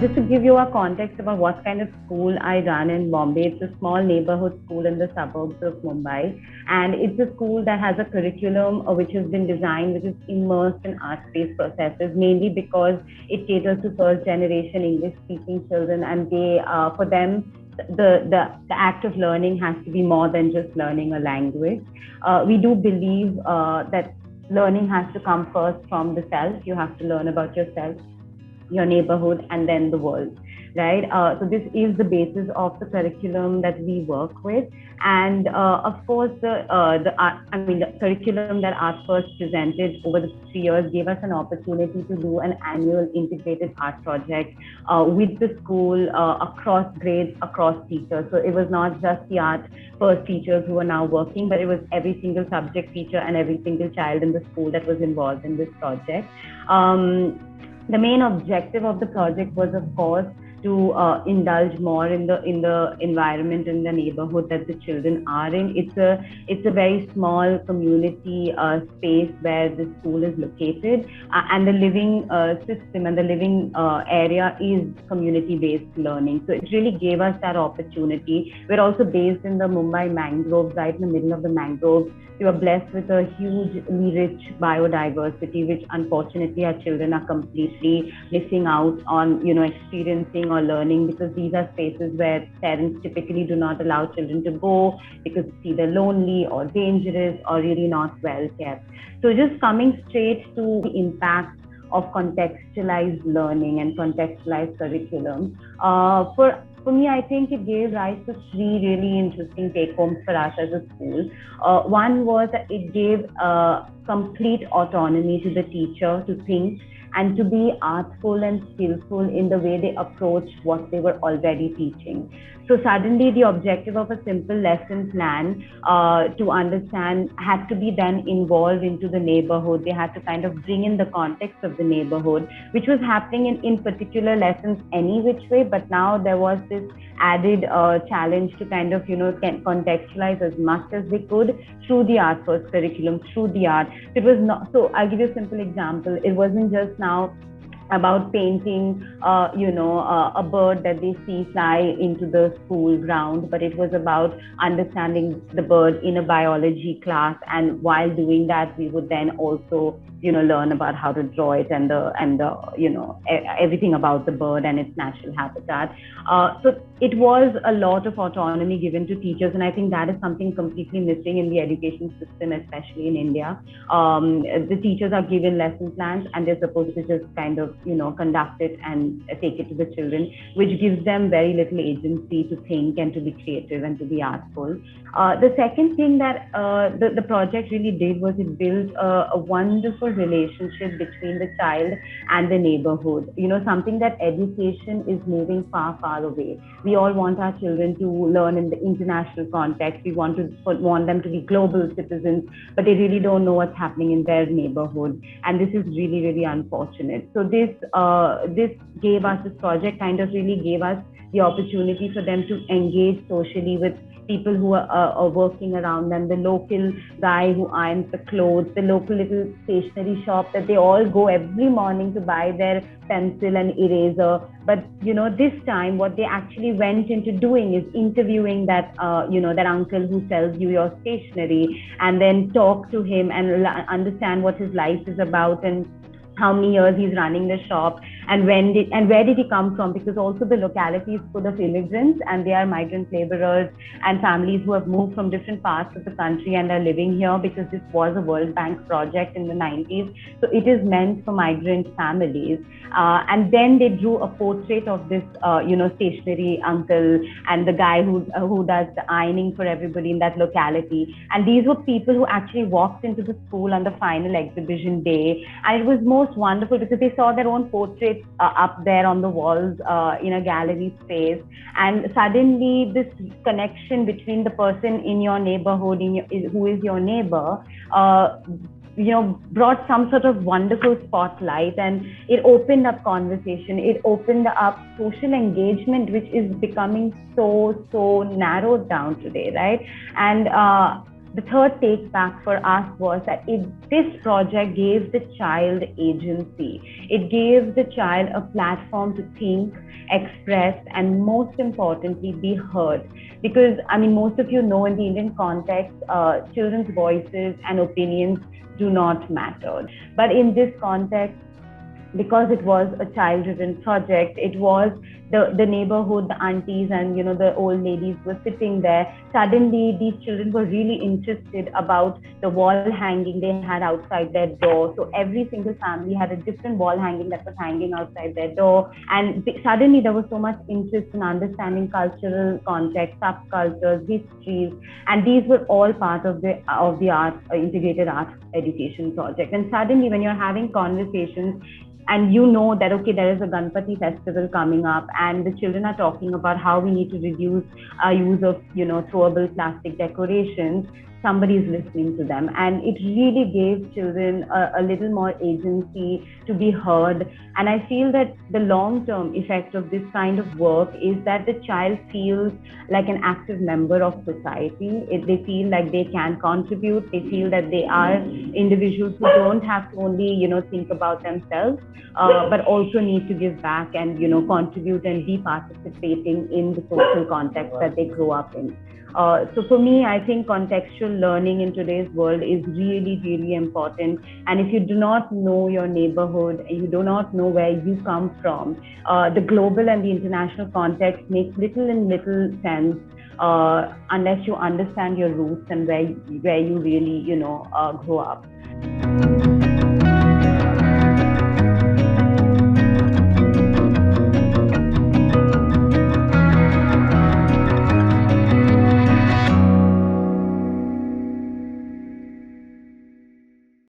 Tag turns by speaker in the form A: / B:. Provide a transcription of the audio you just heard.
A: Just to give you a context about what kind of school I run in Bombay, it's a small neighborhood school in the suburbs of Mumbai. And it's a school that has a curriculum which has been designed, which is immersed in art-based processes, mainly because it caters to first generation English speaking children. And for them, the act of learning has to be more than just learning a language. We do believe that learning has to come first from the self. You have to learn about yourself, your neighborhood, and then the world, right? So this is the basis of the curriculum that we work with. And of course, the curriculum that Art First presented over the 3 years gave us an opportunity to do an annual integrated art project with the school, across grades, across teachers. So it was not just the Art First teachers who are now working, but it was every single subject teacher and every single child in the school that was involved in this project. The main objective of the project was, of course, to indulge more in the environment in the neighborhood that the children are in. It's a very small community space where the school is located, and the living system and the living area is community-based learning. So it really gave us that opportunity. We're also based in the Mumbai Mangroves, right in the middle of the mangroves. We were blessed with a hugely rich biodiversity, which unfortunately our children are completely missing out on, experiencing or learning, because these are spaces where parents typically do not allow children to go because it's either lonely or dangerous or really not well kept. So just coming straight to the impact of contextualized learning and contextualized curriculum, for me, I think it gave rise to three really interesting take-homes for us as a school. One was that it gave complete autonomy to the teacher to think and to be artful and skillful in the way they approach what they were already teaching. So suddenly the objective of a simple lesson plan to understand had to be then involved into the neighborhood. They had to kind of bring in the context of the neighborhood, which was happening in particular lessons any which way, but now there was this added challenge to kind of, contextualize as much as they could through the Art First curriculum, through the art. It was not, so I'll give you a simple example. It wasn't just now about painting, a bird that they see fly into the school ground, but it was about understanding the bird in a biology class. And while doing that, we would then also, learn about how to draw it and everything about the bird and its natural habitat. So it was a lot of autonomy given to teachers, and I think that is something completely missing in the education system, especially in India. The teachers are given lesson plans and they're supposed to just kind of, conduct it and take it to the children, which gives them very little agency to think and to be creative and to be artful. The second thing that the project really did was it built a wonderful relationship between the child and the neighborhood. Something that education is moving far, far away. We all want our children to learn in the international context. We want them to be global citizens, but they really don't know what's happening in their neighborhood. And this is really, really unfortunate. So this project kind of really gave us the opportunity for them to engage socially with people who are working around them, the local guy who irons the clothes, the local little stationery shop that they all go every morning to buy their pencil and eraser. But, this time what they actually went into doing is interviewing that uncle who sells you your stationery, and then talk to him and understand what his life is about and how many years he's running the shop, and where did he come from, because also the locality is full of immigrants and they are migrant laborers and families who have moved from different parts of the country and are living here, because this was a World Bank project in the 90s. So it is meant for migrant families. And then they drew a portrait of this, stationery uncle and the guy who does the ironing for everybody in that locality. And these were people who actually walked into the school on the final exhibition day. And it was most wonderful because they saw their own portraits up there on the walls in a gallery space. And suddenly this connection between the person in your neighborhood, who is your neighbor, brought some sort of wonderful spotlight, and it opened up conversation. It opened up social engagement, which is becoming so narrowed down today, right? And the third take back for us was that this project gave the child agency. It gave the child a platform to think, express, and most importantly, be heard. Because, I mean, most of you know in the Indian context, children's voices and opinions do not matter. But in this context, because it was a child-driven project, it was the neighborhood, the aunties and the old ladies were sitting there. Suddenly, these children were really interested about the wall hanging they had outside their door. So every single family had a different wall hanging that was hanging outside their door, and suddenly there was so much interest in understanding cultural context, subcultures, histories, and these were all part of the art integrated art education project. And suddenly, when you're having conversations and that, okay, there is a Ganpati festival coming up and the children are talking about how we need to reduce our use of throwable plastic decorations, somebody is listening to them, and it really gave children a little more agency to be heard. And I feel that the long term effect of this kind of work is that the child feels like an active member of society. They feel like they can contribute. They feel that they are individuals who don't have to only think about themselves, but also need to give back and contribute and be participating in the social context that they grow up in. So for me, I think contextual learning in today's world is really, really important. And if you do not know your neighborhood, and you do not know where you come from, the global and the international context makes little sense unless you understand your roots and where you really, grow up.